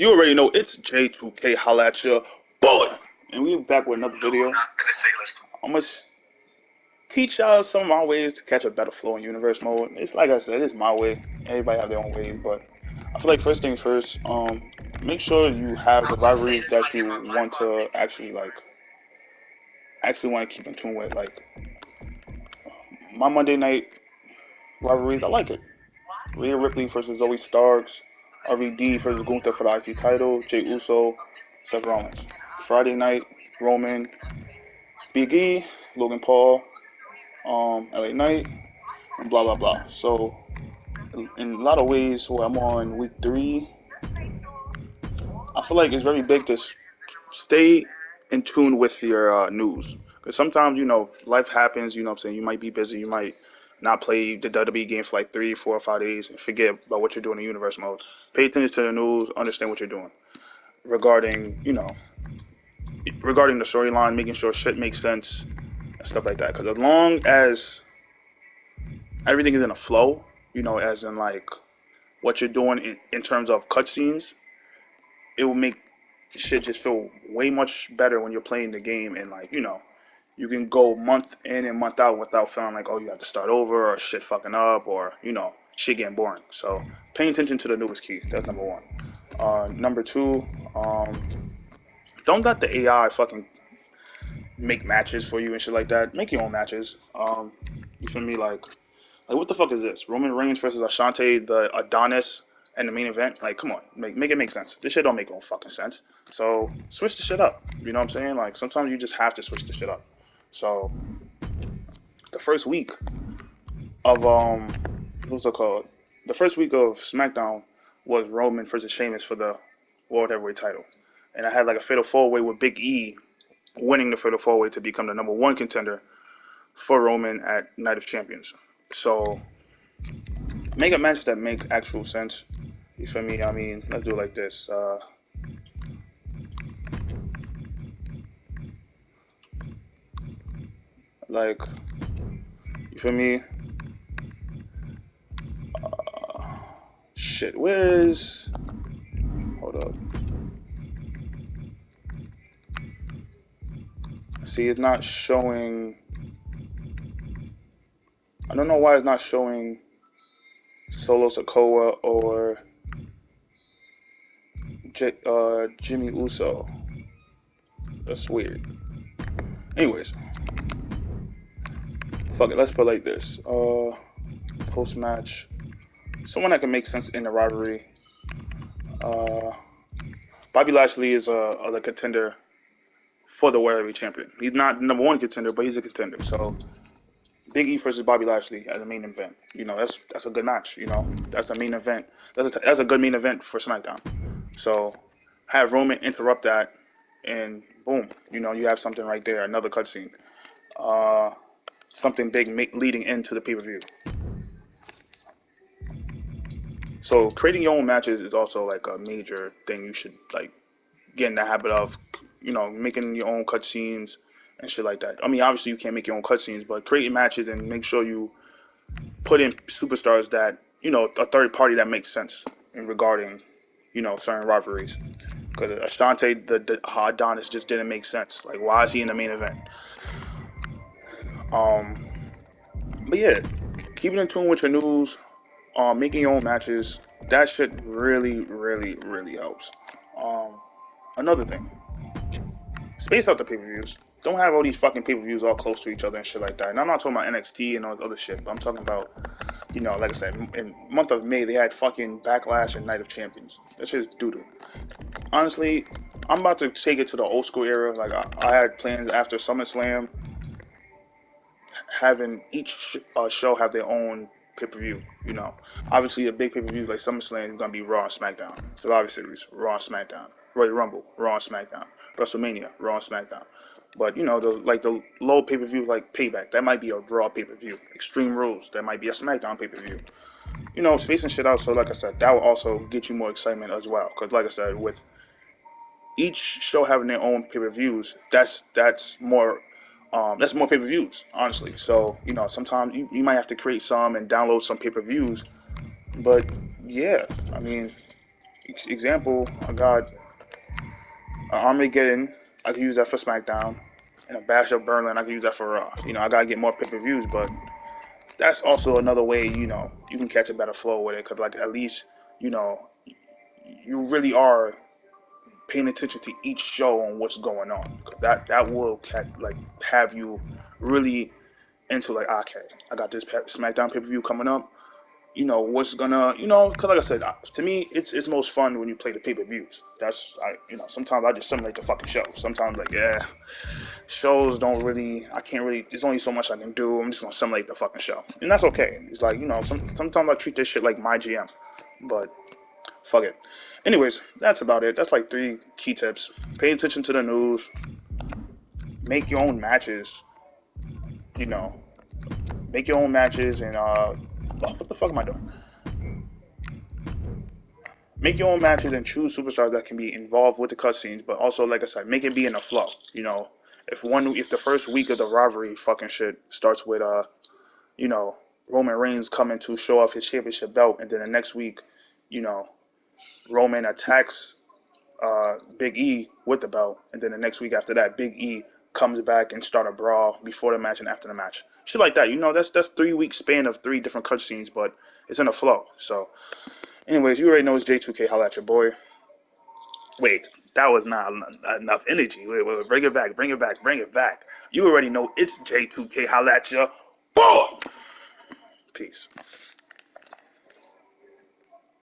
You already know it's J2K, holla at ya, boy! And we back with another video. I'm gonna teach y'all some of my ways to catch a better flow in universe mode. It's like I said, it's my way. Everybody have their own ways, but I feel like first things first, make sure you have the rivalries that you want to actually want to keep in tune with. Like my Monday night rivalries, I like it. Rhea Ripley versus Zoe Starks, RVD versus Gunther for the IC title, Jey Uso, Seth Rollins. Friday night, Roman, Big E, Logan Paul, LA Knight, and blah blah blah. So in a lot of ways, where I'm on week 3, I feel like it's very big to stay in tune with your news. Because sometimes, life happens, what I'm saying? You might be busy, you might not play the WWE game for like 3, 4, or 5 days and forget about what you're doing in universe mode. Pay attention to the news, understand what you're doing. Regarding the storyline, making sure shit makes sense and stuff like that. Because as long as everything is in a flow, as in like what you're doing in terms of cutscenes, it will make shit just feel way much better when you're playing the game, and like you can go month in and month out without feeling like, oh, you have to start over or shit fucking up or shit getting boring. So paying attention to the new is key. That's number one. Number two, don't let the AI fucking make matches for you and shit like that. Make your own matches. You feel me? Like what the fuck is this? Roman Reigns versus Ashante the Adonis in the main event? Like, come on, make it make sense. This shit don't make no fucking sense. So switch the shit up. You know what I'm saying? Like sometimes you just have to switch the shit up. So the first week of what's it called? The first week of SmackDown was Roman versus Sheamus for the World Heavyweight title, and I had like a fatal 4-way with Big E winning the fatal 4-way to become the number 1 contender for Roman at Night of Champions. So make a match that make actual sense. You feel me? I mean, let's do it like this. Like, you feel me? Shit, where's... Hold up. See, it's not showing... I don't know why it's not showing Solo Sikoa or Jimmy Uso. That's weird. Anyways. Fuck it, let's put it like this. Post-match. Someone that can make sense in the rivalry. Bobby Lashley is a contender for the World Heavyweight Champion. He's not the number 1 contender, but he's a contender. So Big E versus Bobby Lashley as a main event. That's a good match. That's a main event. That's a good main event for SmackDown. So have Roman interrupt that, and boom, you have something right there, another cutscene. Something big leading into the pay-per-view. So creating your own matches is also like a major thing you should like get in the habit of, making your own cutscenes and shit like that. I mean, obviously you can't make your own cutscenes, but creating matches and make sure you put in superstars that, a third party that makes sense in regarding, certain rivalries. Because Ashante the Adonis just didn't make sense. Like, why is he in the main event? But yeah, keeping in tune with your news, making your own matches, that shit really, really, really helps. Another thing, space out the pay-per-views. Don't have all these fucking pay-per-views all close to each other and shit like that. And I'm not talking about NXT and all this other shit, but I'm talking about, like I said, in month of May, they had fucking Backlash and Night of Champions. That shit is doo-doo. Honestly, I'm about to take it to the old school era. Like, I had plans after SummerSlam, having each show have their own pay-per-view. Obviously the big pay-per-views like SummerSlam is gonna be Raw and SmackDown. Survivor Series, Raw and SmackDown. Royal Rumble, Raw and SmackDown. WrestleMania, Raw and SmackDown. But the low pay-per-view like Payback, that might be a Raw pay-per-view. Extreme Rules, that might be a SmackDown pay-per-view. Spacing shit out. So like I said, that will also get you more excitement as well. Because like I said, with each show having their own pay-per-views, that's more pay-per-views, honestly. So, sometimes you might have to create some and download some pay-per-views. But, yeah, I mean, Example, I got Armageddon. I can use that for SmackDown, and a Bash of Berlin. I can use that for Raw. I gotta get more pay-per-views, but that's also another way. You can catch a better flow with it, because like at least you know you really are paying attention to each show and what's going on. 'Cause that will like have you really into like, okay, I got this SmackDown pay-per-view coming up. What's gonna, because like I said, to me it's most fun when you play the pay-per-views. That's sometimes I just simulate the fucking show. Sometimes like, yeah, shows don't really, I can't really, there's only so much I can do. I'm just gonna simulate the fucking show, and that's okay. It's like, sometimes I treat this shit like my GM, but fuck it. Anyways, that's about it. That's like 3 key tips. Pay attention to the news. Make your own matches. You know, make your own matches, and what the fuck am I doing? Make your own matches and choose superstars that can be involved with the cutscenes, but also, like I said, make it be in a flow. If the first week of the rivalry fucking shit starts with you know, Roman Reigns coming to show off his championship belt, and then the next week, you know, Roman attacks Big E with the belt, and then the next week after that, Big E comes back and start a brawl before the match and after the match. Shit like that. That's 3 week span of 3 different cutscenes, but it's in a flow. So, anyways, you already know it's J2K. Holla at your boy. Wait, that was not enough energy. Wait, bring it back, bring it back, bring it back. You already know it's J2K. Holla at your boy. Peace.